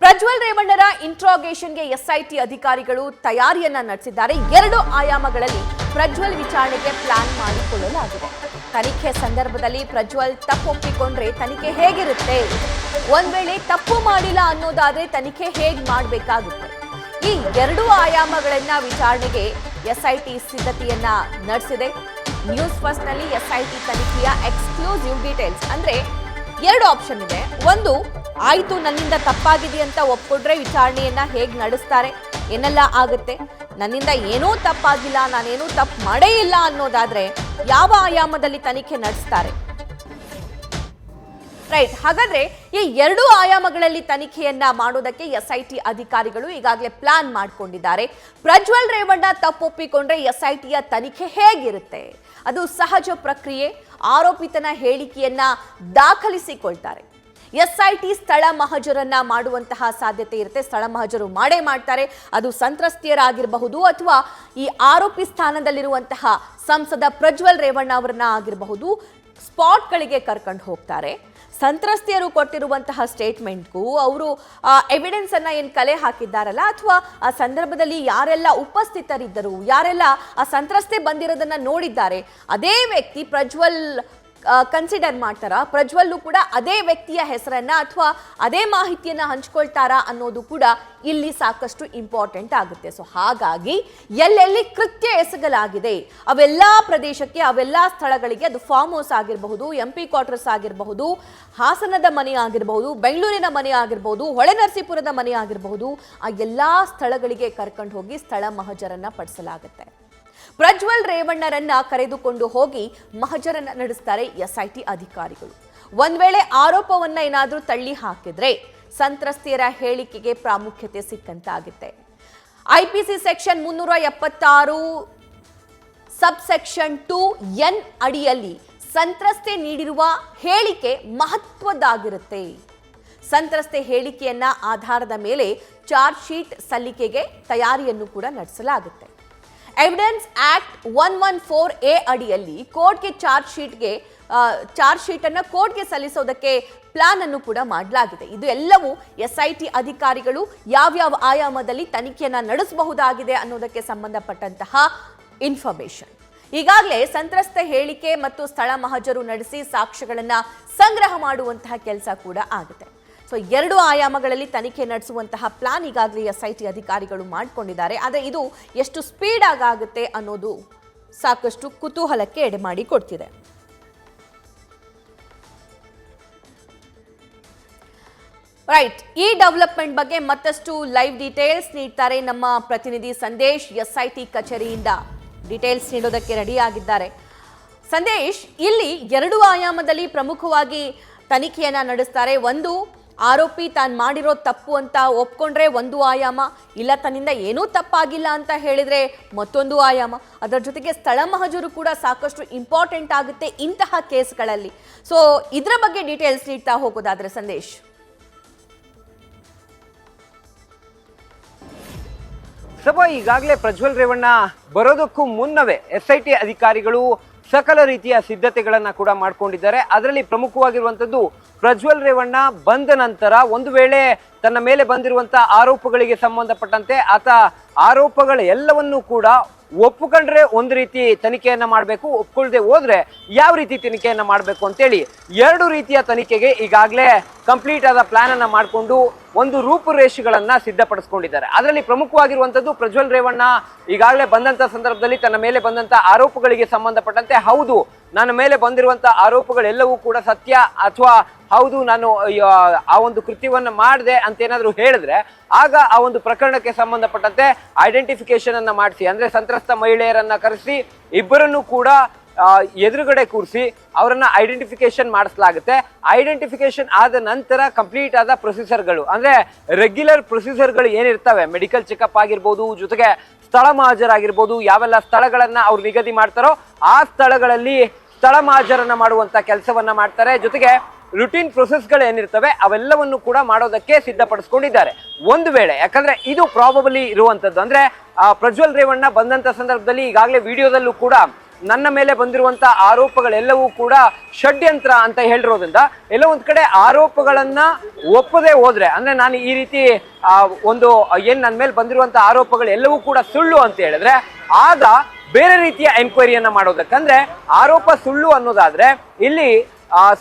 Prajwal ರೇವಣ್ಣರ ಇಂಟ್ರಾಗೇಷನ್ಗೆ SIT ಅಧಿಕಾರಿಗಳು ತಯಾರಿಯನ್ನ ನಡೆಸಿದ್ದಾರೆ. 2 ಆಯಾಮಗಳಲ್ಲಿ ಪ್ರಜ್ವಲ್ ವಿಚಾರಣೆಗೆ ಪ್ಲಾನ್ ಮಾಡಿಕೊಳ್ಳಲಾಗಿದೆ. ತನಿಖೆ ಸಂದರ್ಭದಲ್ಲಿ ಪ್ರಜ್ವಲ್ ತಪ್ಪೊಪ್ಪಿಕೊಂಡ್ರೆ ತನಿಖೆ ಹೇಗಿರುತ್ತೆ, ಒಂದ್ ವೇಳೆ ತಪ್ಪು ಮಾಡಿಲ್ಲ ಅನ್ನೋದಾದ್ರೆ ತನಿಖೆ ಹೇಗೆ ಮಾಡಬೇಕಾಗುತ್ತೆ, ಈ 2 ಆಯಾಮಗಳನ್ನ ವಿಚಾರಣೆಗೆ ಎಸ್ಐಟಿ ಸಿದ್ಧತೆಯನ್ನ ನಡೆಸಿದೆ. ನ್ಯೂಸ್ ಫಸ್ಟ್ ನಲ್ಲಿ ಎಸ್ಐಟಿ ತನಿಖೆಯ ಎಕ್ಸ್ಕ್ಲೂಸಿವ್ ಡೀಟೇಲ್ಸ್ ಅಂದ್ರೆ 2 ಆಪ್ಷನ್ ಇದೆ. ಒಂದು, ಆಯ್ತು ನನ್ನಿಂದ ತಪ್ಪಾಗಿದೆ ಅಂತ ಒಪ್ಕೊಂಡ್ರೆ ವಿಚಾರಣೆಯನ್ನ ಹೇಗೆ ನಡೆಸ್ತಾರೆ, ಏನೆಲ್ಲ ಆಗುತ್ತೆ, ನನ್ನಿಂದ ಏನೂ ತಪ್ಪಾಗಿಲ್ಲ, ನಾನೇನೂ ತಪ್ಪು ಮಾಡೇ ಇಲ್ಲ ಅನ್ನೋದಾದ್ರೆ ಯಾವ ಆಯಾಮದಲ್ಲಿ ತನಿಖೆ ನಡೆಸ್ತಾರೆ. ರೈಟ್, ಹಾಗಾದ್ರೆ ಈ 2 ಆಯಾಮಗಳಲ್ಲಿ ತನಿಖೆಯನ್ನ ಮಾಡೋದಕ್ಕೆ ಎಸ್ಐಟಿ ಅಧಿಕಾರಿಗಳು ಈಗಾಗಲೇ ಪ್ಲಾನ್ ಮಾಡ್ಕೊಂಡಿದ್ದಾರೆ. ಪ್ರಜ್ವಲ್ ರೇವಣ್ಣ ತಪ್ಪೊಪ್ಪಿಕೊಂಡ್ರೆ ಎಸ್ಐಟಿಯ ತನಿಖೆ ಹೇಗಿರುತ್ತೆ, ಅದು ಸಹಜ ಪ್ರಕ್ರಿಯೆ. ಆರೋಪಿತನ ಹೇಳಿಕೆಯನ್ನ ದಾಖಲಿಸಿಕೊಳ್ತಾರೆ. ಎಸ್ಐಟಿ ಸ್ಥಳ ಮಹಜರನ್ನ ಮಾಡುವಂತಹ ಸಾಧ್ಯತೆ ಇರುತ್ತೆ. ಸ್ಥಳ ಮಹಜರು ಮಾಡೇ ಮಾಡ್ತಾರೆ. ಅದು ಸಂತ್ರಸ್ತೆಯರಾಗಿರಬಹುದು ಅಥವಾ ಈ ಆರೋಪಿ ಸ್ಥಾನದಲ್ಲಿರುವಂತಹ ಸಂಸದ ಪ್ರಜ್ವಲ್ ರೇವಣ್ಣ ಅವರನ್ನ ಆಗಿರಬಹುದು. ಸ್ಪಾಟ್ಗಳಿಗೆ ಕರ್ಕೊಂಡು ಹೋಗ್ತಾರೆ. ಸಂತ್ರಸ್ತೆಯರು ಕೊಟ್ಟಿರುವಂತಹ ಸ್ಟೇಟ್ಮೆಂಟ್ಗೂ ಅವರು ಎವಿಡೆನ್ಸ್ ಅನ್ನ ಏನು ಕಲೆ ಹಾಕಿದ್ದಾರಲ್ಲ, ಅಥವಾ ಆ ಸಂದರ್ಭದಲ್ಲಿ ಯಾರೆಲ್ಲ ಉಪಸ್ಥಿತರಿದ್ದರು, ಯಾರೆಲ್ಲ ಆ ಸಂತ್ರಸ್ತೆ ಬಂದಿರೋದನ್ನ ನೋಡಿದ್ದಾರೆ, ಅದೇ ವ್ಯಕ್ತಿ ಪ್ರಜ್ವಲ್ ಕನ್ಸಿಡರ್ ಮಾಡ್ತಾರಾ, ಪ್ರಜ್ವಲ್ಲು ಕೂಡ ಅದೇ ವ್ಯಕ್ತಿಯ ಹೆಸರನ್ನ ಅಥವಾ ಅದೇ ಮಾಹಿತಿಯನ್ನ ಹಂಚ್ಕೊಳ್ತಾರಾ ಅನ್ನೋದು ಕೂಡ ಇಲ್ಲಿ ಸಾಕಷ್ಟು ಇಂಪಾರ್ಟೆಂಟ್ ಆಗುತ್ತೆ. ಸೊ ಹಾಗಾಗಿ ಎಲ್ಲೆಲ್ಲಿ ಕೃತ್ಯ ಎಸಗಲಾಗಿದೆ ಅವೆಲ್ಲಾ ಪ್ರದೇಶಕ್ಕೆ, ಅವೆಲ್ಲಾ ಸ್ಥಳಗಳಿಗೆ, ಅದು ಫಾರ್ಮ್ ಹೌಸ್ ಆಗಿರಬಹುದು, MP ಕ್ವಾರ್ಟರ್ಸ್ ಆಗಿರಬಹುದು, ಹಾಸನದ ಮನೆ ಆಗಿರಬಹುದು, ಬೆಂಗಳೂರಿನ ಮನೆ ಆಗಿರಬಹುದು, ಹೊಳೆನರಸೀಪುರದ ಮನೆ ಆಗಿರಬಹುದು, ಆ ಎಲ್ಲಾ ಸ್ಥಳಗಳಿಗೆ ಕರ್ಕೊಂಡು ಹೋಗಿ ಸ್ಥಳ ಮಹಜರನ್ನ ಪಡಿಸಲಾಗುತ್ತೆ. ಪ್ರಜ್ವಲ್ ರೇವಣ್ಣರನ್ನ ಕರೆದುಕೊಂಡು ಹೋಗಿ ಮಹಜರನ್ನ ನಡೆಸ್ತಾರೆ ಎಸ್ಐಟಿ ಅಧಿಕಾರಿಗಳು. ಒಂದ್ ವೇಳೆ ಆರೋಪವನ್ನ ಏನಾದ್ರೂ ತಳ್ಳಿ ಹಾಕಿದ್ರೆ ಸಂತ್ರಸ್ತೆಯರ ಹೇಳಿಕೆಗೆ ಪ್ರಾಮುಖ್ಯತೆ ಸಿಕ್ಕಂತಾಗುತ್ತೆ. IPC ಸೆಕ್ಷನ್ 376 ಸಬ್ ಸೆಕ್ಷನ್ 2N ಅಡಿಯಲ್ಲಿ ಸಂತ್ರಸ್ತೆ ನೀಡಿರುವ ಹೇಳಿಕೆ ಮಹತ್ವದ್ದಾಗಿರುತ್ತೆ. ಸಂತ್ರಸ್ತೆ ಹೇಳಿಕೆಯನ್ನ ಆಧಾರದ ಮೇಲೆ ಚಾರ್ಜ್ ಶೀಟ್ ಸಲ್ಲಿಕೆಗೆ ತಯಾರಿಯನ್ನು ಕೂಡ ನಡೆಸಲಾಗುತ್ತೆ. ಎವಿಡೆನ್ಸ್ ಆಕ್ಟ್ 114A ಅಡಿಯಲ್ಲಿ ಕೋರ್ಟ್ಗೆ ಚಾರ್ಜ್ ಶೀಟ್ ಅನ್ನು ಕೋರ್ಟ್ಗೆ ಸಲ್ಲಿಸೋದಕ್ಕೆ ಪ್ಲಾನ್ ಅನ್ನು ಕೂಡ ಮಾಡಲಾಗಿದೆ. ಇದು ಎಲ್ಲವೂ ಎಸ್ಐಟಿ ಅಧಿಕಾರಿಗಳು ಯಾವ್ಯಾವ ಆಯಾಮದಲ್ಲಿ ತನಿಖೆಯನ್ನ ನಡೆಸಬಹುದಾಗಿದೆ ಅನ್ನೋದಕ್ಕೆ ಸಂಬಂಧಪಟ್ಟಂತಹ ಇನ್ಫಾರ್ಮೇಶನ್. ಈಗಾಗಲೇ ಸಂತ್ರಸ್ತ ಹೇಳಿಕೆ ಮತ್ತು ಸ್ಥಳ ಮಹಜರು ನಡೆಸಿ ಸಾಕ್ಷ್ಯಗಳನ್ನ ಸಂಗ್ರಹ ಮಾಡುವಂತಹ ಕೆಲಸ ಕೂಡ ಆಗುತ್ತೆ. ಸೊ 2 ಆಯಾಮಗಳಲ್ಲಿ ತನಿಖೆ ನಡೆಸುವಂತಹ ಪ್ಲಾನ್ ಈಗಾಗಲೇ ಎಸ್ಐಟಿ ಅಧಿಕಾರಿಗಳು ಮಾಡಿಕೊಂಡಿದ್ದಾರೆ. ಆದರೆ ಇದು ಎಷ್ಟು ಸ್ಪೀಡ್ ಆಗುತ್ತೆ ಅನ್ನೋದು ಸಾಕಷ್ಟು ಕುತೂಹಲಕ್ಕೆ ಎಡೆ ಮಾಡಿ ಕೊಡ್ತಿದೆ. ರೈಟ್, ಈ ಡೆವಲಪ್ಮೆಂಟ್ ಬಗ್ಗೆ ಮತ್ತಷ್ಟು ಲೈವ್ ಡೀಟೇಲ್ಸ್ ನೀಡ್ತಾರೆ ನಮ್ಮ ಪ್ರತಿನಿಧಿ ಸಂದೇಶ್. ಎಸ್ಐಟಿ ಕಚೇರಿಯಿಂದ ಡೀಟೇಲ್ಸ್ ನೀಡೋದಕ್ಕೆ ರೆಡಿ ಆಗಿದ್ದಾರೆ. ಸಂದೇಶ್, ಇಲ್ಲಿ 2 ಆಯಾಮದಲ್ಲಿ ಪ್ರಮುಖವಾಗಿ ತನಿಖೆಯನ್ನ ನಡೆಸ್ತಾರೆ. ಒಂದು, ಆರೋಪಿ ತಾನು ಮಾಡಿರೋ ತಪ್ಪು ಅಂತ ಒಪ್ಕೊಂಡ್ರೆ ಒಂದು ಆಯಾಮ, ಇಲ್ಲ ತನ್ನಿಂದ ಏನೂ ತಪ್ಪಾಗಿಲ್ಲ ಅಂತ ಹೇಳಿದ್ರೆ ಮತ್ತೊಂದು ಆಯಾಮ. ಅದರ ಜೊತೆಗೆ ಸ್ಥಳ ಮಹಜರು ಕೂಡ ಸಾಕಷ್ಟು ಇಂಪಾರ್ಟೆಂಟ್ ಆಗುತ್ತೆ ಇಂತಹ ಕೇಸ್ಗಳಲ್ಲಿ. ಸೊ ಇದರ ಬಗ್ಗೆ ಡೀಟೇಲ್ಸ್ ನೀಡ್ತಾ ಹೋಗೋದಾದ್ರೆ ಸಂದೇಶ್. ಸಭಾ, ಈಗಾಗಲೇ ಪ್ರಜ್ವಲ್ ರೇವಣ್ಣ ಬರೋದಕ್ಕೂ ಮುನ್ನವೇ ಎಸ್ಐಟಿ ಅಧಿಕಾರಿಗಳು ಸಕಲ ರೀತಿಯ ಸಿದ್ಧತೆಗಳನ್ನ ಕೂಡ ಮಾಡ್ಕೊಂಡಿದ್ದಾರೆ. ಅದರಲ್ಲಿ ಪ್ರಮುಖವಾಗಿರುವಂತದ್ದು ಪ್ರಜ್ವಲ್ ರೇವಣ್ಣ ಬಂದ ನಂತರ ಒಂದು ವೇಳೆ ತನ್ನ ಮೇಲೆ ಬಂದಿರುವಂತಹ ಆರೋಪಗಳಿಗೆ ಸಂಬಂಧಪಟ್ಟಂತೆ ಆತ ಆರೋಪಗಳ ಎಲ್ಲವನ್ನೂ ಕೂಡ ಒಪ್ಪಿಕೊಂಡ್ರೆ ಒಂದು ರೀತಿ ತನಿಖೆಯನ್ನ ಮಾಡಬೇಕು, ಒಪ್ಕೊಳ್ಳದೆ ಹೋದ್ರೆ ಯಾವ ರೀತಿ ತನಿಖೆಯನ್ನ ಮಾಡಬೇಕು ಅಂತೇಳಿ 2 ರೀತಿಯ ತನಿಖೆಗೆ ಈಗಾಗಲೇ ಕಂಪ್ಲೀಟ್ ಆದ ಪ್ಲಾನ್ ಅನ್ನ ಮಾಡಿಕೊಂಡು ಒಂದು ರೂಪುರೇಷೆಗಳನ್ನ ಸಿದ್ಧಪಡಿಸ್ಕೊಂಡಿದ್ದಾರೆ. ಅದರಲ್ಲಿ ಪ್ರಮುಖವಾಗಿರುವಂತದ್ದು ಪ್ರಜ್ವಲ್ ರೇವಣ್ಣ ಈಗಾಗಲೇ ಬಂದಂತ ಸಂದರ್ಭದಲ್ಲಿ ತನ್ನ ಮೇಲೆ ಬಂದಂತ ಆರೋಪಗಳಿಗೆ ಸಂಬಂಧಪಟ್ಟಂತೆ ಹೌದು ನನ್ನ ಮೇಲೆ ಬಂದಿರುವಂತಹ ಆರೋಪಗಳೆಲ್ಲವೂ ಕೂಡ ಸತ್ಯ, ಅಥವಾ ಹೌದು ನಾನು ಆ ಒಂದು ಕೃತ್ಯವನ್ನ ಮಾಡಿದೆ ಅಂತ ಏನಾದ್ರು ಹೇಳಿದ್ರೆ ಆಗ ಆ ಒಂದು ಪ್ರಕರಣಕ್ಕೆ ಸಂಬಂಧಪಟ್ಟಂತೆ ಐಡೆಂಟಿಫಿಕೇಶನ್ ಅನ್ನ ಮಾಡಿಸಿ, ಅಂದ್ರೆ ಸಂತ್ರಸ್ತ ಮಹಿಳೆಯರನ್ನ ಕರೆಸಿ ಇಬ್ಬರನ್ನು ಕೂಡ ಎದುರುಗಡೆ ಕೂರಿಸಿ ಅವರನ್ನ ಐಡೆಂಟಿಫಿಕೇಶನ್ ಮಾಡಿಸಲಾಗುತ್ತೆ. ಐಡೆಂಟಿಫಿಕೇಶನ್ ಆದ ನಂತರ ಕಂಪ್ಲೀಟ್ ಆದ ಪ್ರೊಸೀಜರ್ಗಳು, ಅಂದ್ರೆ ರೆಗ್ಯುಲರ್ ಪ್ರೊಸೀಜರ್ಗಳು ಏನಿರ್ತವೆ, ಮೆಡಿಕಲ್ ಚೆಕಪ್ ಆಗಿರ್ಬೋದು, ಜೊತೆಗೆ ಸ್ಥಳ ಮಹಜರಾಗಿರ್ಬೋದು, ಯಾವೆಲ್ಲ ಸ್ಥಳಗಳನ್ನ ಅವ್ರು ನಿಗದಿ ಮಾಡ್ತಾರೋ ಆ ಸ್ಥಳಗಳಲ್ಲಿ ಸ್ಥಳ ಮಹಜರನ್ನ ಮಾಡುವಂತ ಕೆಲಸವನ್ನ ಮಾಡ್ತಾರೆ. ಜೊತೆಗೆ ರುಟೀನ್ ಪ್ರೊಸೆಸ್ಗಳು ಏನಿರ್ತವೆ ಅವೆಲ್ಲವನ್ನು ಕೂಡ ಮಾಡೋದಕ್ಕೆ ಸಿದ್ಧಪಡಿಸ್ಕೊಂಡಿದ್ದಾರೆ. ಒಂದು ವೇಳೆ, ಯಾಕಂದ್ರೆ ಇದು ಪ್ರಾಬಬಲಿ ಇರುವಂತದ್ದು, ಅಂದ್ರೆ ಪ್ರಜ್ವಲ್ ರೇವಣ್ಣ ಬಂದಂತ ಸಂದರ್ಭದಲ್ಲಿ ಈಗಾಗಲೇ ವಿಡಿಯೋದಲ್ಲೂ ಕೂಡ ನನ್ನ ಮೇಲೆ ಬಂದಿರುವಂತ ಆರೋಪಗಳೆಲ್ಲವೂ ಕೂಡ ಷಡ್ಯಂತ್ರ ಅಂತ ಹೇಳಿರೋದ್ರಿಂದ ಎಲ್ಲೋ ಒಂದ್ ಕಡೆ ಆರೋಪಗಳನ್ನ ಒಪ್ಪದೆ ಹೋದ್ರೆ, ಅಂದ್ರೆ ನಾನು ಈ ರೀತಿ ಒಂದು ಏನ್ ನನ್ನ ಮೇಲೆ ಬಂದಿರುವಂತ ಆರೋಪಗಳು ಎಲ್ಲವೂ ಕೂಡ ಸುಳ್ಳು ಅಂತ ಹೇಳಿದ್ರೆ ಆಗ ಬೇರೆ ರೀತಿಯ ಎನ್ಕ್ವೈರಿಯನ್ನ ಮಾಡೋದಕ್ಕಂದ್ರೆ ಆರೋಪ ಸುಳ್ಳು ಅನ್ನೋದಾದ್ರೆ ಇಲ್ಲಿ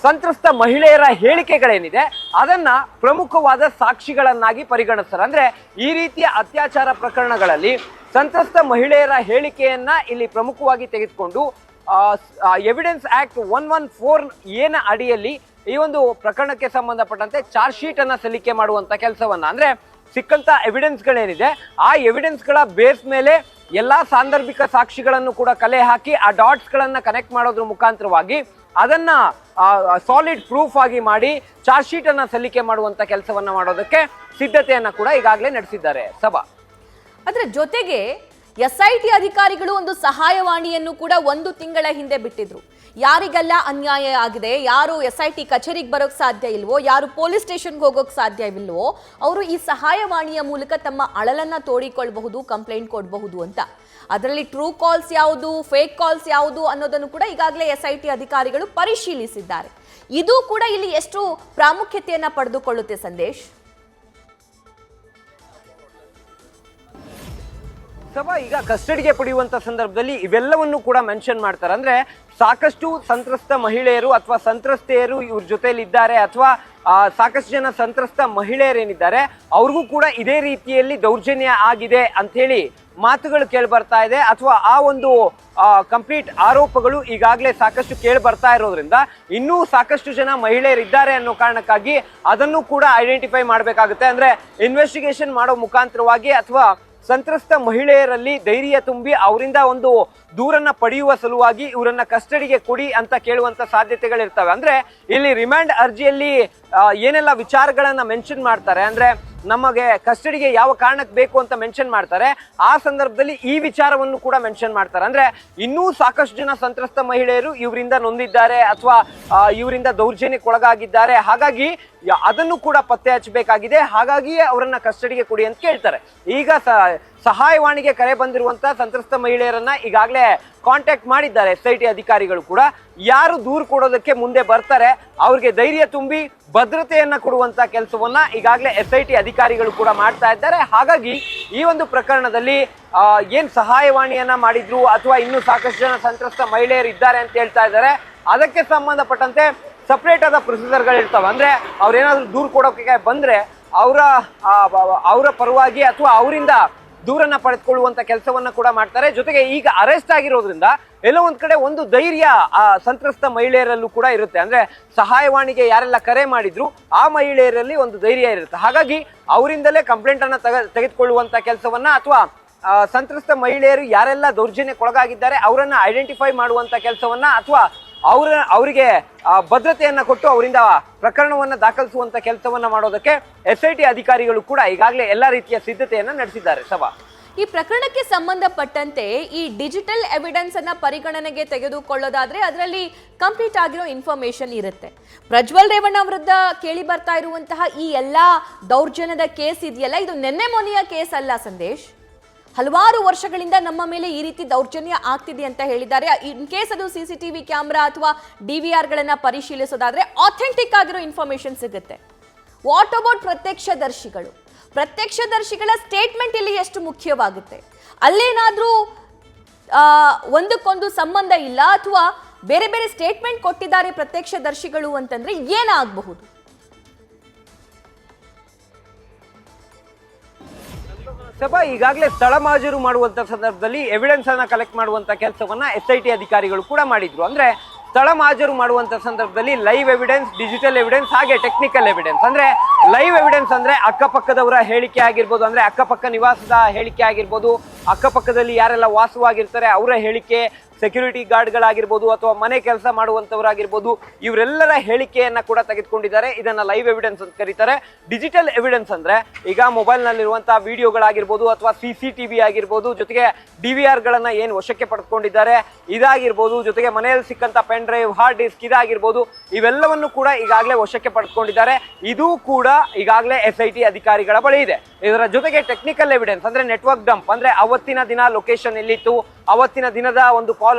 ಸಂತ್ರಸ್ತ ಮಹಿಳೆಯರ ಹೇಳಿಕೆಗಳೇನಿದೆ ಅದನ್ನ ಪ್ರಮುಖವಾದ ಸಾಕ್ಷಿಗಳನ್ನಾಗಿ ಪರಿಗಣಿಸ್ತಾರೆ. ಅಂದ್ರೆ ಈ ರೀತಿಯ ಅತ್ಯಾಚಾರ ಪ್ರಕರಣಗಳಲ್ಲಿ ಸಂತ್ರಸ್ತ ಮಹಿಳೆಯರ ಹೇಳಿಕೆಯನ್ನ ಇಲ್ಲಿ ಪ್ರಮುಖವಾಗಿ ತೆಗೆದುಕೊಂಡು ಎವಿಡೆನ್ಸ್ ಆಕ್ಟ್ 114 ಏನ ಅಡಿಯಲ್ಲಿ ಈ ಒಂದು ಪ್ರಕರಣಕ್ಕೆ ಸಂಬಂಧಪಟ್ಟಂತೆ ಚಾರ್ಜ್ ಶೀಟ್ ಅನ್ನ ಸಲ್ಲಿಕೆ ಮಾಡುವಂತ ಕೆಲಸವನ್ನ, ಅಂದ್ರೆ ಸಿಕ್ಕಂತ ಎವಿಡೆನ್ಸ್ಗಳೇನಿದೆ ಆ ಎವಿಡೆನ್ಸ್ಗಳ ಬೇಸ್ ಮೇಲೆ ಎಲ್ಲಾ ಸಾಂದರ್ಭಿಕ ಸಾಕ್ಷಿಗಳನ್ನು ಕೂಡ ಕಲೆ ಹಾಕಿ ಆ ಡಾಟ್ಸ್ ಗಳನ್ನ ಕನೆಕ್ಟ್ ಮಾಡೋದ್ರ ಮುಖಾಂತರವಾಗಿ ಅದನ್ನ ಸಾಲಿಡ್ ಪ್ರೂಫ್ ಆಗಿ ಮಾಡಿ ಚಾರ್ಜ್ ಶೀಟ್ ಅನ್ನ ಸಲ್ಲಿಕೆ ಮಾಡುವಂತ ಕೆಲಸವನ್ನ ಮಾಡೋದಕ್ಕೆ ಸಿದ್ಧತೆಯನ್ನ ಕೂಡ ಈಗಾಗಲೇ ನಡೆಸಿದ್ದಾರೆ ಸಭಾ. ಅದರ ಜೊತೆಗೆ SIT ಅಧಿಕಾರಿಗಳು ಒಂದು ಸಹಾಯವಾಣಿಯನ್ನು ಕೂಡ 1 ತಿಂಗಳ ಹಿಂದೆ ಬಿಟ್ಟಿದ್ರು. ಯಾರಿಗೆಲ್ಲ ಅನ್ಯಾಯ ಆಗಿದೆ, ಯಾರು SIT ಕಚೇರಿಗೆ ಬರೋಕ್ ಸಾಧ್ಯ ಇಲ್ವೋ, ಯಾರು ಪೊಲೀಸ್ ಸ್ಟೇಷನ್ಗೆ ಹೋಗೋಕ್ ಸಾಧ್ಯವಿಲ್ವೋ ಅವರು ಈ ಸಹಾಯವಾಣಿಯ ಮೂಲಕ ತಮ್ಮ ಅಳಲನ್ನ ತೋಡಿಕೊಳ್ಳಬಹುದು, ಕಂಪ್ಲೇಂಟ್ ಕೊಡಬಹುದು ಅಂತ. ಅದರಲ್ಲಿ ಟ್ರೂ ಕಾಲ್ಸ್ ಯಾವುದು, ಫೇಕ್ ಕಾಲ್ಸ್ ಯಾವುದು ಅನ್ನೋದನ್ನು ಕೂಡ ಈಗಾಗಲೇ SIT ಅಧಿಕಾರಿಗಳು ಪರಿಶೀಲಿಸಿದ್ದಾರೆ. ಇದು ಕೂಡ ಇಲ್ಲಿ ಎಷ್ಟು ಪ್ರಾಮುಖ್ಯತೆಯನ್ನ ಪಡೆದುಕೊಳ್ಳುತ್ತೆ ಸಂದೇಶ್? ಸಭಾ ಈಗ ಕಸ್ಟಡಿಗೆ ಪಡೆಯುವಂತ ಸಂದರ್ಭದಲ್ಲಿ ಇವೆಲ್ಲವನ್ನು ಕೂಡ ಮೆನ್ಷನ್ ಮಾಡ್ತಾರೆ. ಅಂದ್ರೆ ಸಾಕಷ್ಟು ಸಂತ್ರಸ್ತ ಮಹಿಳೆಯರು ಅಥವಾ ಸಂತ್ರಸ್ತೆಯರು ಇವ್ರ ಜೊತೆಲಿ ಇದ್ದಾರೆ, ಅಥವಾ ಸಾಕಷ್ಟು ಜನ ಸಂತ್ರಸ್ತ ಮಹಿಳೆಯರೇನಿದ್ದಾರೆ ಅವ್ರಿಗೂ ಕೂಡ ಇದೇ ರೀತಿಯಲ್ಲಿ ದೌರ್ಜನ್ಯ ಆಗಿದೆ ಅಂತ ಹೇಳಿ ಮಾತುಗಳು ಕೇಳಿ ಬರ್ತಾ ಇದೆ, ಅಥವಾ ಆ ಒಂದು ಕಂಪ್ಲೀಟ್ ಆರೋಪಗಳು ಈಗಾಗಲೇ ಸಾಕಷ್ಟು ಕೇಳಿ ಬರ್ತಾ ಇರೋದ್ರಿಂದ ಇನ್ನೂ ಸಾಕಷ್ಟು ಜನ ಮಹಿಳೆಯರಿದ್ದಾರೆ ಅನ್ನೋ ಕಾರಣಕ್ಕಾಗಿ ಅದನ್ನು ಕೂಡ ಐಡೆಂಟಿಫೈ ಮಾಡಬೇಕಾಗುತ್ತೆ. ಅಂದ್ರೆ ಇನ್ವೆಸ್ಟಿಗೇಷನ್ ಮಾಡೋ ಮುಖಾಂತರವಾಗಿ ಅಥವಾ ಸಂತ್ರಸ್ತ ಮಹಿಳೆಯರಲ್ಲಿ ಧೈರ್ಯ ತುಂಬಿ ಅವರಿಂದ ಒಂದು ದೂರನ್ನ ಪಡೆಯುವ ಸಲುವಾಗಿ ಇವರನ್ನ ಕಸ್ಟಡಿಗೆ ಕೊಡಿ ಅಂತ ಕೇಳುವಂತ ಸಾಧ್ಯತೆಗಳಿರ್ತವೆ. ಅಂದ್ರೆ ಇಲ್ಲಿ ರಿಮ್ಯಾಂಡ್ ಅರ್ಜಿಯಲ್ಲಿ ಏನೆಲ್ಲ ವಿಚಾರಗಳನ್ನ ಮೆನ್ಷನ್ ಮಾಡ್ತಾರೆ, ಅಂದ್ರೆ ನಮಗೆ ಕಸ್ಟಡಿಗೆ ಯಾವ ಕಾರಣಕ್ಕೆ ಬೇಕು ಅಂತ ಮೆನ್ಷನ್ ಮಾಡ್ತಾರೆ, ಆ ಸಂದರ್ಭದಲ್ಲಿ ಈ ವಿಚಾರವನ್ನು ಕೂಡ ಮೆನ್ಷನ್ ಮಾಡ್ತಾರೆ. ಅಂದ್ರೆ ಇನ್ನೂ ಸಾಕಷ್ಟು ಜನ ಸಂತ್ರಸ್ತ ಮಹಿಳೆಯರು ಇವರಿಂದ ನೊಂದಿದ್ದಾರೆ ಅಥವಾ ಇವರಿಂದ ದೌರ್ಜನ್ಯಕ್ಕೊಳಗಾಗಿದ್ದಾರೆ, ಹಾಗಾಗಿ ಅದನ್ನು ಕೂಡ ಪತ್ತೆ ಹಚ್ಚಬೇಕಾಗಿದೆ, ಹಾಗಾಗಿಯೇ ಅವರನ್ನ ಕಸ್ಟಡಿಗೆ ಕೊಡಿ ಅಂತ ಕೇಳ್ತಾರೆ. ಈಗ ಸಹಾಯವಾಣಿಗೆ ಕರೆ ಬಂದಿರುವಂತ ಸಂತ್ರಸ್ತ ಮಹಿಳೆಯರನ್ನ ಈಗಾಗಲೇ ಕಾಂಟ್ಯಾಕ್ಟ್ ಮಾಡಿದ್ದಾರೆ SIT ಅಧಿಕಾರಿಗಳು ಕೂಡ. ಯಾರು ದೂರು ಕೊಡೋದಕ್ಕೆ ಮುಂದೆ ಬರ್ತಾರೆ ಅವ್ರಿಗೆ ಧೈರ್ಯ ತುಂಬಿ ಭದ್ರತೆಯನ್ನ ಕೊಡುವಂತ ಕೆಲಸವನ್ನ ಈಗಾಗಲೇ SIT ಅಧಿಕಾರಿಗಳು ಕೂಡ ಮಾಡ್ತಾ ಇದ್ದಾರೆ. ಹಾಗಾಗಿ ಈ ಒಂದು ಪ್ರಕರಣದಲ್ಲಿ ಏನ್ ಸಹಾಯವಾಣಿಯನ್ನ ಮಾಡಿದ್ರು ಅಥವಾ ಇನ್ನೂ ಸಾಕಷ್ಟು ಜನ ಸಂತ್ರಸ್ತ ಮಹಿಳೆಯರು ಇದ್ದಾರೆ ಅಂತ ಹೇಳ್ತಾ ಇದ್ದಾರೆ, ಅದಕ್ಕೆ ಸಂಬಂಧಪಟ್ಟಂತೆ ಸಪರೇಟ್ ಆದ ಪ್ರೊಸೀಜರ್ಗಳು ಇರ್ತಾವೆ. ಅಂದ್ರೆ ಅವ್ರೇನಾದ್ರೂ ದೂರು ಕೊಡೋಕೆ ಬಂದ್ರೆ ಅವರ ಪರವಾಗಿ ಅಥವಾ ಅವರಿಂದ ದೂರನ್ನ ಪಡೆದುಕೊಳ್ಳುವಂತ ಕೆಲಸವನ್ನ ಕೂಡ ಮಾಡ್ತಾರೆ. ಜೊತೆಗೆ ಈಗ ಅರೆಸ್ಟ್ ಆಗಿರೋದ್ರಿಂದ ಎಲ್ಲೋ ಒಂದ್ ಕಡೆ ಒಂದು ಧೈರ್ಯ ಆ ಸಂತ್ರಸ್ತ ಮಹಿಳೆಯರಲ್ಲೂ ಕೂಡ ಇರುತ್ತೆ. ಅಂದ್ರೆ ಸಹಾಯವಾಣಿಗೆ ಯಾರೆಲ್ಲ ಕರೆ ಮಾಡಿದ್ರು ಆ ಮಹಿಳೆಯರಲ್ಲಿ ಒಂದು ಧೈರ್ಯ ಇರುತ್ತೆ. ಹಾಗಾಗಿ ಅವರಿಂದಲೇ ಕಂಪ್ಲೇಂಟ್ ಅನ್ನ ತೆಗೆದುಕೊಳ್ಳುವಂತ ಕೆಲಸವನ್ನ ಅಥವಾ ಸಂತ್ರಸ್ತ ಮಹಿಳೆಯರು ಯಾರೆಲ್ಲ ದೌರ್ಜನ್ಯಕ್ಕೊಳಗಾಗಿದ್ದಾರೆ ಅವರನ್ನ ಐಡೆಂಟಿಫೈ ಮಾಡುವಂತ ಕೆಲಸವನ್ನ ಅಥವಾ ಅವರಿಗೆ ಭದ್ರತೆಯನ್ನ ಕೊಟ್ಟು ಅವರಿಂದ ಪ್ರಕರಣವನ್ನ ದಾಖಲಿಸುವಂತ ಕೆಲಸವನ್ನ ಮಾಡೋದಕ್ಕೆ SIT ಅಧಿಕಾರಿಗಳು ಕೂಡ ಈಗಾಗಲೇ ಎಲ್ಲಾ ರೀತಿಯ ಸಿದ್ಧತೆಯನ್ನ ನಡೆಸಿದ್ದಾರೆ ಸಭಾ. ಈ ಪ್ರಕರಣಕ್ಕೆ ಸಂಬಂಧಪಟ್ಟಂತೆ ಈ ಡಿಜಿಟಲ್ ಎವಿಡೆನ್ಸ್ ಅನ್ನ ಪರಿಗಣನೆಗೆ ತೆಗೆದುಕೊಳ್ಳೋದಾದ್ರೆ ಅದರಲ್ಲಿ ಕಂಪ್ಲೀಟ್ ಆಗಿರೋ ಇನ್ಫಾರ್ಮೇಶನ್ ಇರುತ್ತೆ. ಪ್ರಜ್ವಲ್ ರೇವಣ್ಣ ವಿರುದ್ಧ ಕೇಳಿ ಬರ್ತಾ ಇರುವಂತಹ ಈ ಎಲ್ಲಾ ದೌರ್ಜನ್ಯದ ಕೇಸ್ ಇದೆಯಲ್ಲ, ಇದು ನೆನ್ನೆ ಮೊನ್ನೆಯ ಕೇಸ್ ಅಲ್ಲ ಸಂದೇಶ್. ಹಲವಾರು ವರ್ಷಗಳಿಂದ ನಮ್ಮ ಮೇಲೆ ಈ ರೀತಿ ದೌರ್ಜನ್ಯ ಆಗ್ತಿದೆ ಅಂತ ಹೇಳಿದ್ದಾರೆ. ಇನ್ ಕೇಸ್ ಅದು CCTV ಕ್ಯಾಮ್ರಾ ಅಥವಾ DVR ಗಳನ್ನ ಪರಿಶೀಲಿಸೋದಾದ್ರೆ ಆಥೆಂಟಿಕ್ ಆಗಿರೋ ಇನ್ಫಾರ್ಮೇಶನ್ ಸಿಗುತ್ತೆ. ವಾಟ್ ಅಬೌಟ್ ಪ್ರತ್ಯಕ್ಷದರ್ಶಿಗಳು? ಪ್ರತ್ಯಕ್ಷದರ್ಶಿಗಳ ಸ್ಟೇಟ್ಮೆಂಟ್ ಇಲ್ಲಿ ಎಷ್ಟು ಮುಖ್ಯವಾಗುತ್ತೆ? ಅಲ್ಲೇನಾದ್ರೂ ಒಂದಕ್ಕೊಂದು ಸಂಬಂಧ ಇಲ್ಲ ಅಥವಾ ಬೇರೆ ಬೇರೆ ಸ್ಟೇಟ್ಮೆಂಟ್ ಕೊಟ್ಟಿದ್ದಾರೆ ಪ್ರತ್ಯಕ್ಷದರ್ಶಿಗಳು ಅಂತಂದ್ರೆ ಏನಾಗಬಹುದು? ಸಭಾ ಈಗಾಗಲೇ ಸ್ಥಳ ಮಹಾಜರು ಮಾಡುವಂತ ಸಂದರ್ಭದಲ್ಲಿ ಎವಿಡೆನ್ಸ್ ಅನ್ನ ಕಲೆಕ್ಟ್ ಮಾಡುವಂತ ಕೆಲಸವನ್ನ SIT ಅಧಿಕಾರಿಗಳು ಕೂಡ ಮಾಡಿದ್ರು. ಅಂದ್ರೆ ಸ್ಥಳ ಮಹಾಜರು ಮಾಡುವಂತ ಸಂದರ್ಭದಲ್ಲಿ ಲೈವ್ ಎವಿಡೆನ್ಸ್, ಡಿಜಿಟಲ್ ಎವಿಡೆನ್ಸ್ ಹಾಗೆ ಟೆಕ್ನಿಕಲ್ ಎವಿಡೆನ್ಸ್. ಅಂದ್ರೆ ಲೈವ್ ಎವಿಡೆನ್ಸ್ ಅಂದ್ರೆ ಅಕ್ಕಪಕ್ಕದವರ ಹೇಳಿಕೆ ಆಗಿರ್ಬೋದು, ಅಂದ್ರೆ ಅಕ್ಕಪಕ್ಕ ನಿವಾಸದ ಹೇಳಿಕೆ ಆಗಿರ್ಬೋದು, ಅಕ್ಕಪಕ್ಕದಲ್ಲಿ ಯಾರೆಲ್ಲ ವಾಸವಾಗಿರ್ತಾರೆ ಅವರ ಹೇಳಿಕೆ, ಸೆಕ್ಯೂರಿಟಿ ಗಾರ್ಡ್ಗಳಾಗಿರ್ಬೋದು ಅಥವಾ ಮನೆ ಕೆಲಸ ಮಾಡುವಂತವರಾಗಿರ್ಬೋದು, ಇವರೆಲ್ಲರ ಹೇಳಿಕೆಯನ್ನ ಕೂಡ ತೆಗೆದುಕೊಂಡಿದ್ದಾರೆ. ಇದನ್ನ ಲೈವ್ ಎವಿಡೆನ್ಸ್ ಅಂತ ಕರೀತಾರೆ. ಡಿಜಿಟಲ್ ಎವಿಡೆನ್ಸ್ ಅಂದ್ರೆ ಈಗ ಮೊಬೈಲ್ ನಲ್ಲಿರುವಂತಹ ವಿಡಿಯೋಗಳಾಗಿರ್ಬೋದು ಅಥವಾ CCTV ಆಗಿರ್ಬೋದು, ಜೊತೆಗೆ DVR ಗಳನ್ನ ಏನು ವಶಕ್ಕೆ ಪಡೆದುಕೊಂಡಿದ್ದಾರೆ ಇದಾಗಿರ್ಬೋದು, ಜೊತೆಗೆ ಮನೆಯಲ್ಲಿ ಸಿಕ್ಕಂತ ಪೆನ್ ಡ್ರೈವ್, ಹಾರ್ಡ್ ಡಿಸ್ಕ್ ಇದಾಗಿರ್ಬೋದು, ಇವೆಲ್ಲವನ್ನು ಕೂಡ ಈಗಾಗಲೇ ವಶಕ್ಕೆ ಪಡೆದುಕೊಂಡಿದ್ದಾರೆ. ಇದು ಕೂಡ ಈಗಾಗಲೇ SIT ಅಧಿಕಾರಿಗಳ ಬಳಿ ಇದೆ. ಇದರ ಜೊತೆಗೆ ಟೆಕ್ನಿಕಲ್ ಎವಿಡೆನ್ಸ್ ಅಂದ್ರೆ ನೆಟ್ವರ್ಕ್ ಡಂಪ್, ಅಂದ್ರೆ ಅವರ ಅವತ್ತಿನ ದಿನ ಲೊಕೇಶನ್ ಎಲ್ಲಿತ್ತು, ಅವತ್ತಿನ ದಿನದ ಒಂದು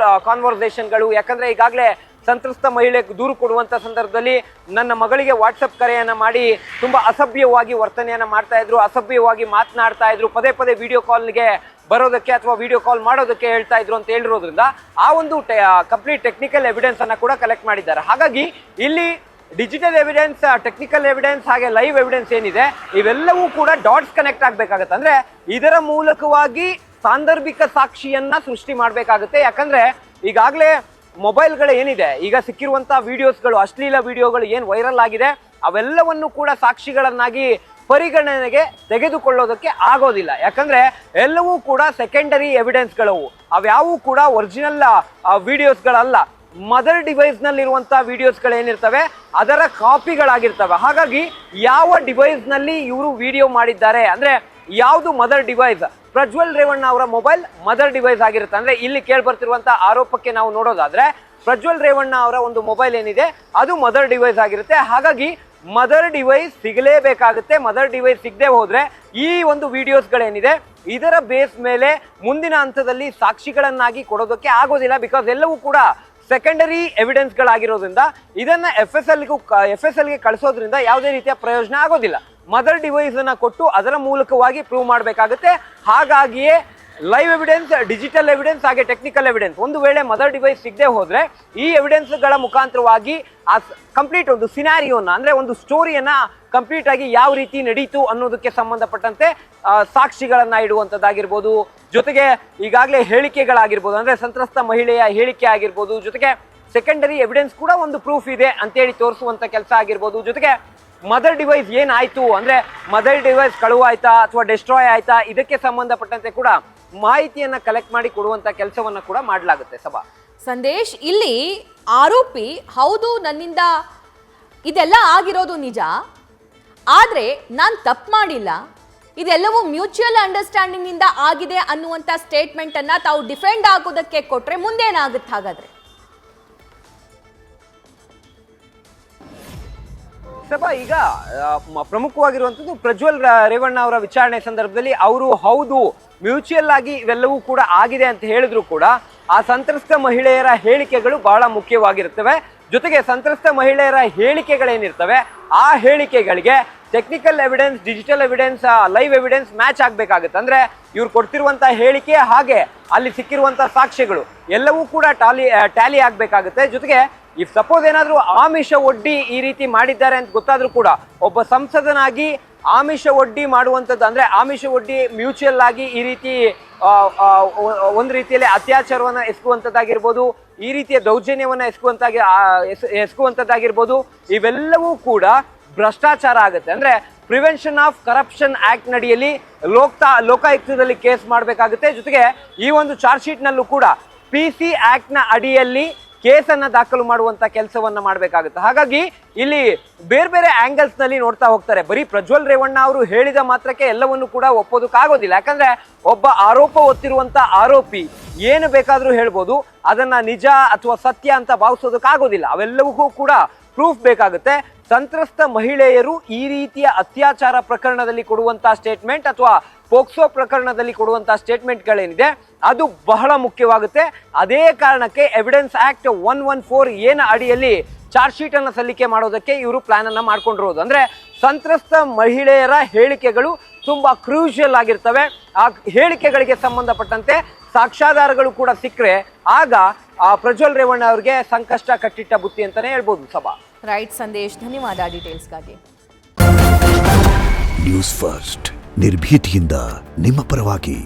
ಕಾನ್ವರ್ಸೇಷನ್ಗಳು. ಯಾಕಂದ್ರೆ ಈಗಾಗಲೇ ಸಂತ್ರಸ್ತ ಮಹಿಳೆ ದೂರು ಕೊಡುವಂತ ಸಂದರ್ಭದಲ್ಲಿ ನನ್ನ ಮಗಳಿಗೆ ವಾಟ್ಸಪ್ ಕರೆಯನ್ನ ಮಾಡಿ ತುಂಬಾ ಅಸಭ್ಯವಾಗಿ ವರ್ತನೆಯನ್ನ ಮಾಡ್ತಾ ಇದ್ರು, ಅಸಭ್ಯವಾಗಿ ಮಾತನಾಡ್ತಾ ಇದ್ರು, ಪದೇ ಪದೇ ವಿಡಿಯೋ ಕಾಲ್ಗೆ ಬರೋದಕ್ಕೆ ಅಥವಾ ವಿಡಿಯೋ ಕಾಲ್ ಮಾಡೋದಕ್ಕೆ ಹೇಳ್ತಾ ಇದ್ರು ಅಂತ ಹೇಳಿರೋದ್ರಿಂದ ಆ ಒಂದು ಕಂಪ್ಲೀಟ್ ಟೆಕ್ನಿಕಲ್ ಎವಿಡೆನ್ಸ್ ಅನ್ನ ಕೂಡ ಕಲೆಕ್ಟ್ ಮಾಡಿದ್ದಾರೆ. ಹಾಗಾಗಿ ಇಲ್ಲಿ ಡಿಜಿಟಲ್ ಎವಿಡೆನ್ಸ್, ಟೆಕ್ನಿಕಲ್ ಎವಿಡೆನ್ಸ್ ಹಾಗೆ ಲೈವ್ ಎವಿಡೆನ್ಸ್ ಏನಿದೆ ಇವೆಲ್ಲವೂ ಕೂಡ ಡಾಟ್ಸ್ ಕನೆಕ್ಟ್ ಆಗ್ಬೇಕಾಗತ್ತೆ. ಅಂದ್ರೆ ಇದರ ಮೂಲಕವಾಗಿ ಸಾಂದರ್ಭಿಕ ಸಾಕ್ಷಿಯನ್ನ ಸೃಷ್ಟಿ ಮಾಡ್ಬೇಕಾಗುತ್ತೆ. ಯಾಕಂದ್ರೆ ಈಗಾಗಲೇ ಮೊಬೈಲ್ಗಳು ಏನಿದೆ, ಈಗ ಸಿಕ್ಕಿರುವಂತಹ ವಿಡಿಯೋಸ್ಗಳು, ಅಶ್ಲೀಲ ವಿಡಿಯೋಗಳು ಏನು ವೈರಲ್ ಆಗಿದೆ ಅವೆಲ್ಲವನ್ನು ಕೂಡ ಸಾಕ್ಷಿಗಳನ್ನಾಗಿ ಪರಿಗಣನೆಗೆ ತೆಗೆದುಕೊಳ್ಳೋದಕ್ಕೆ ಆಗೋದಿಲ್ಲ. ಯಾಕಂದ್ರೆ ಎಲ್ಲವೂ ಕೂಡ ಸೆಕೆಂಡರಿ ಎವಿಡೆನ್ಸ್ಗಳು, ಅವ್ಯಾವೂ ಕೂಡ ಒರಿಜಿನಲ್ ವಿಡಿಯೋಸ್ಗಳಲ್ಲ. ಮದರ್ ಡಿವೈಸ್ ನಲ್ಲಿರುವಂತಹ ವಿಡಿಯೋಸ್ಗಳು ಏನಿರ್ತವೆ ಅದರ ಕಾಪಿಗಳಾಗಿರ್ತವೆ. ಹಾಗಾಗಿ ಯಾವ ಡಿವೈಸ್ ನಲ್ಲಿ ಇವರು ವಿಡಿಯೋ ಮಾಡಿದ್ದಾರೆ ಅಂದ್ರೆ ಯಾವುದು ಮದರ್ ಡಿವೈಸ್, ಪ್ರಜ್ವಲ್ ರೇವಣ್ಣ ಅವರ ಮೊಬೈಲ್ ಮದರ್ ಡಿವೈಸ್ ಆಗಿರುತ್ತೆ. ಅಂದ್ರೆ ಇಲ್ಲಿ ಕೇಳ್ಬರ್ತಿರುವಂತಹ ಆರೋಪಕ್ಕೆ ನಾವು ನೋಡೋದಾದ್ರೆ ಪ್ರಜ್ವಲ್ ರೇವಣ್ಣ ಅವರ ಒಂದು ಮೊಬೈಲ್ ಏನಿದೆ ಅದು ಮದರ್ ಡಿವೈಸ್ ಆಗಿರುತ್ತೆ. ಹಾಗಾಗಿ ಮದರ್ ಡಿವೈಸ್ ಸಿಗಲೇಬೇಕಾಗುತ್ತೆ. ಮದರ್ ಡಿವೈಸ್ ಸಿಗದೆ ಹೋದ್ರೆ ಈ ಒಂದು ವಿಡಿಯೋಸ್ಗಳೇನಿದೆ ಇದರ ಬೇಸ್ ಮೇಲೆ ಮುಂದಿನ ಹಂತದಲ್ಲಿ ಸಾಕ್ಷಿಗಳನ್ನಾಗಿ ಕೊಡೋದಕ್ಕೆ ಆಗೋದಿಲ್ಲ. ಬಿಕಾಸ್ ಎಲ್ಲವೂ ಕೂಡ ಸೆಕೆಂಡರಿ ಎವಿಡೆನ್ಸ್ಗಳಾಗಿರೋದ್ರಿಂದ ಇದನ್ನ FSLಗೆ ಕಳಿಸೋದ್ರಿಂದ ಯಾವುದೇ ರೀತಿಯ ಪ್ರಯೋಜನ ಆಗೋದಿಲ್ಲ. ಮದರ್ ಡಿವೈಸ್ ಅನ್ನ ಕೊಟ್ಟು ಅದರ ಮೂಲಕವಾಗಿ ಪ್ರೂವ್ ಮಾಡಬೇಕಾಗುತ್ತೆ. ಹಾಗಾಗಿಯೇ ಲೈವ್ ಎವಿಡೆನ್ಸ್, ಡಿಜಿಟಲ್ ಎವಿಡೆನ್ಸ್ ಹಾಗೆ ಟೆಕ್ನಿಕಲ್ ಎವಿಡೆನ್ಸ್, ಒಂದು ವೇಳೆ ಮದರ್ ಡಿವೈಸ್ ಸಿಗದೆ ಹೋದ್ರೆ ಈ ಎವಿಡೆನ್ಸ್ಗಳ ಮುಖಾಂತರವಾಗಿ ಆ ಕಂಪ್ಲೀಟ್ ಒಂದು ಸಿನಾರಿಯೋನ ಅಂದ್ರೆ ಒಂದು ಸ್ಟೋರಿಯನ್ನ ಕಂಪ್ಲೀಟ್ ಆಗಿ ಯಾವ ರೀತಿ ನಡೀತು ಅನ್ನೋದಕ್ಕೆ ಸಂಬಂಧಪಟ್ಟಂತೆ ಸಾಕ್ಷಿಗಳನ್ನ ಇಡುವಂಥದ್ದಾಗಿರ್ಬೋದು, ಜೊತೆಗೆ ಈಗಾಗಲೇ ಹೇಳಿಕೆಗಳಾಗಿರ್ಬೋದು, ಅಂದ್ರೆ ಸಂತ್ರಸ್ತ ಮಹಿಳೆಯ ಹೇಳಿಕೆ ಆಗಿರ್ಬೋದು, ಜೊತೆಗೆ ಸೆಕೆಂಡರಿ ಎವಿಡೆನ್ಸ್ ಕೂಡ ಒಂದು ಪ್ರೂಫ್ ಇದೆ ಅಂತೇಳಿ ತೋರಿಸುವಂತ ಕೆಲಸ ಆಗಿರ್ಬೋದು, ಜೊತೆಗೆ ಮದರ್ ಡಿವೈಸ್ ಏನಾಯ್ತು ಅಂದ್ರೆ ಮದರ್ ಡಿವೈಸ್ ಕಳುವಾಯ್ತಾ ಅಥವಾ ಡೆಸ್ಟ್ರಾಯ್ ಆಯ್ತಾ ಇದಕ್ಕೆ ಸಂಬಂಧಪಟ್ಟಂತೆ ಕೂಡ ಮಾಹಿತಿಯನ್ನ ಕಲೆಕ್ಟ್ ಮಾಡಿ ಕೊಡುವಂತ ಕೆಲಸವನ್ನ ಕೂಡ ಮಾಡಲಾಗುತ್ತೆ. ಸಭಾ ಸಂದೇಶ್, ಇಲ್ಲಿ ಆರೋಪಿ ಹೌದು ನನ್ನಿಂದ ಇದೆಲ್ಲ ಆಗಿರೋದು ನಿಜ, ಆದ್ರೆ ನಾನು ತಪ್ಪು ಮಾಡಿಲ್ಲ, ಇದೆಲ್ಲವೂ ಮ್ಯೂಚುವಲ್ ಅಂಡರ್ಸ್ಟ್ಯಾಂಡಿಂಗ್ ಇಂದ ಆಗಿದೆ ಅನ್ನುವಂತ ಸ್ಟೇಟ್ಮೆಂಟ್ ಅನ್ನ ತಾವು ಡಿಫೆಂಡ್ ಆಗೋದಕ್ಕೆ ಕೊಟ್ರೆ ಮುಂದೇನಾಗುತ್ತೆ ಹಾಗಾದ್ರೆ? ಸಭಾ ಈಗ ಪ್ರಮುಖವಾಗಿರುವಂಥದ್ದು ಪ್ರಜ್ವಲ್ ರೇವಣ್ಣ ಅವರ ವಿಚಾರಣೆ ಸಂದರ್ಭದಲ್ಲಿ ಅವರು ಹೌದು ಮ್ಯೂಚುವಲ್ ಆಗಿ ಇವೆಲ್ಲವೂ ಕೂಡ ಆಗಿದೆ ಅಂತ ಹೇಳಿದ್ರು ಕೂಡ ಆ ಸಂತ್ರಸ್ತ ಮಹಿಳೆಯರ ಹೇಳಿಕೆಗಳು ಬಹಳ ಮುಖ್ಯವಾಗಿರುತ್ತವೆ. ಜೊತೆಗೆ ಸಂತ್ರಸ್ತ ಮಹಿಳೆಯರ ಹೇಳಿಕೆಗಳೇನಿರ್ತವೆ ಆ ಹೇಳಿಕೆಗಳಿಗೆ technical evidence, digital evidence, live evidence match ಆಗ್ಬೇಕಾಗುತ್ತೆ. ಅಂದ್ರೆ ಇವ್ರು ಕೊಡ್ತಿರುವಂತಹ ಹೇಳಿಕೆ ಹಾಗೆ ಅಲ್ಲಿ ಸಿಕ್ಕಿರುವಂತಹ ಸಾಕ್ಷ್ಯಗಳು ಎಲ್ಲವೂ ಕೂಡ ಟ್ಯಾಲಿ ಆಗ್ಬೇಕಾಗುತ್ತೆ. ಜೊತೆಗೆ ಇಫ್ ಸಪೋಸ್ ಏನಾದ್ರೂ ಆಮಿಷ ಒಡ್ಡಿ ಈ ರೀತಿ ಮಾಡಿದ್ದಾರೆ ಅಂತ ಗೊತ್ತಾದ್ರೂ ಕೂಡ ಒಬ್ಬ ಸಂಸದನಾಗಿ ಆಮಿಷ ಒಡ್ಡಿ ಮಾಡುವಂಥದ್ದು ಅಂದ್ರೆ ಆಮಿಷ ಒಡ್ಡಿ ಮ್ಯೂಚುವಲ್ ಆಗಿ ಈ ರೀತಿ ಒಂದು ರೀತಿಯಲ್ಲಿ ಅತ್ಯಾಚಾರವನ್ನ ಎಸಗುವಂಥದ್ದಾಗಿರ್ಬೋದು, ಈ ರೀತಿಯ ದೌರ್ಜನ್ಯವನ್ನ ಎಸಗುವಂಥದ್ದಾಗಿರ್ಬೋದು, ಇವೆಲ್ಲವೂ ಕೂಡ ಭ್ರಷ್ಟಾಚಾರ ಆಗುತ್ತೆ. ಅಂದ್ರೆ ಪ್ರಿವೆನ್ಷನ್ ಆಫ್ ಕರಪ್ಷನ್ ಆಕ್ಟ್ ನಡಿಯಲ್ಲಿ ಲೋಕಾಯುಕ್ತದಲ್ಲಿ ಕೇಸ್ ಮಾಡಬೇಕಾಗುತ್ತೆ. ಜೊತೆಗೆ ಈ ಒಂದು ಚಾರ್ಜ್ ಶೀಟ್ ನಲ್ಲೂ ಕೂಡ PC ಆಕ್ಟ್ ನ ಅಡಿಯಲ್ಲಿ ಕೇಸನ್ನ ದಾಖಲು ಮಾಡುವಂತ ಕೆಲಸವನ್ನ ಮಾಡಬೇಕಾಗುತ್ತೆ. ಹಾಗಾಗಿ ಇಲ್ಲಿ ಬೇರೆ ಬೇರೆ ಆಂಗಲ್ಸ್ ನಲ್ಲಿ ನೋಡ್ತಾ ಹೋಗ್ತಾರೆ. ಬರೀ ಪ್ರಜ್ವಲ್ ರೇವಣ್ಣ ಅವರು ಹೇಳಿದ ಮಾತ್ರಕ್ಕೆ ಎಲ್ಲವನ್ನು ಕೂಡ ಒಪ್ಪೋದಕ್ಕಾಗೋದಿಲ್ಲ. ಯಾಕಂದ್ರೆ ಒಬ್ಬ ಆರೋಪ ಹೊತ್ತಿರುವಂತ ಆರೋಪಿ ಏನು ಬೇಕಾದ್ರೂ ಹೇಳ್ಬೋದು, ಅದನ್ನ ನಿಜ ಅಥವಾ ಸತ್ಯ ಅಂತ ಭಾವಿಸೋದಕ್ಕಾಗೋದಿಲ್ಲ. ಅವೆಲ್ಲವೂ ಕೂಡ ಪ್ರೂಫ್ ಬೇಕಾಗುತ್ತೆ. ಸಂತ್ರಸ್ತ ಮಹಿಳೆಯರು ಈ ರೀತಿಯ ಅತ್ಯಾಚಾರ ಪ್ರಕರಣದಲ್ಲಿ ಕೊಡುವಂತಹ ಸ್ಟೇಟ್ಮೆಂಟ್ ಅಥವಾ ಪೋಕ್ಸೋ ಪ್ರಕರಣದಲ್ಲಿ ಕೊಡುವಂತಹ ಸ್ಟೇಟ್ಮೆಂಟ್ಗಳೇನಿದೆ ಅದು ಬಹಳ ಮುಖ್ಯವಾಗುತ್ತೆ. ಅದೇ ಕಾರಣಕ್ಕೆ ಎವಿಡೆನ್ಸ್ ಆಕ್ಟ್ 114 ಏನ ಅಡಿಯಲ್ಲಿ ಚಾರ್ಜ್ ಶೀಟ್ ಅನ್ನ ಸಲ್ಲಿಕೆ ಮಾಡೋದಕ್ಕೆ ಇವರು ಪ್ಲಾನ್ ಅನ್ನ ಮಾಡ್ಕೊಂಡಿರೋದು. ಅಂದ್ರೆ ಸಂತ್ರಸ್ತ ಮಹಿಳೆಯರ ಹೇಳಿಕೆಗಳು ತುಂಬಾ ಕ್ರೂಷಿಯಲ್ ಆಗಿರ್ತವೆ. ಆ ಹೇಳಿಕೆಗಳಿಗೆ ಸಂಬಂಧಪಟ್ಟಂತೆ ಸಾಕ್ಷ್ಯಾಧಾರಗಳು ಕೂಡ ಸಿಕ್ಕರೆ ಆಗ ಪ್ರಜ್ವಲ್ ರೇವಣ್ಣ ಅವರಿಗೆ ಸಂಕಷ್ಟ ಕಟ್ಟಿಟ್ಟ ಬುತ್ತಿ ಅಂತಾನೆ ಹೇಳ್ಬೋದು. ಸಭಾ ರೈಟ್ ಸಂದೇಶ್, ಧನ್ಯವಾದ ಡೀಟೇಲ್ಸ್ಗಾಗಿ. ನ್ಯೂಸ್ ಫಸ್ಟ್ ನಿರ್ಭೀತಿಯಿಂದ ನಿಮ್ಮ ಪರವಾಗಿ.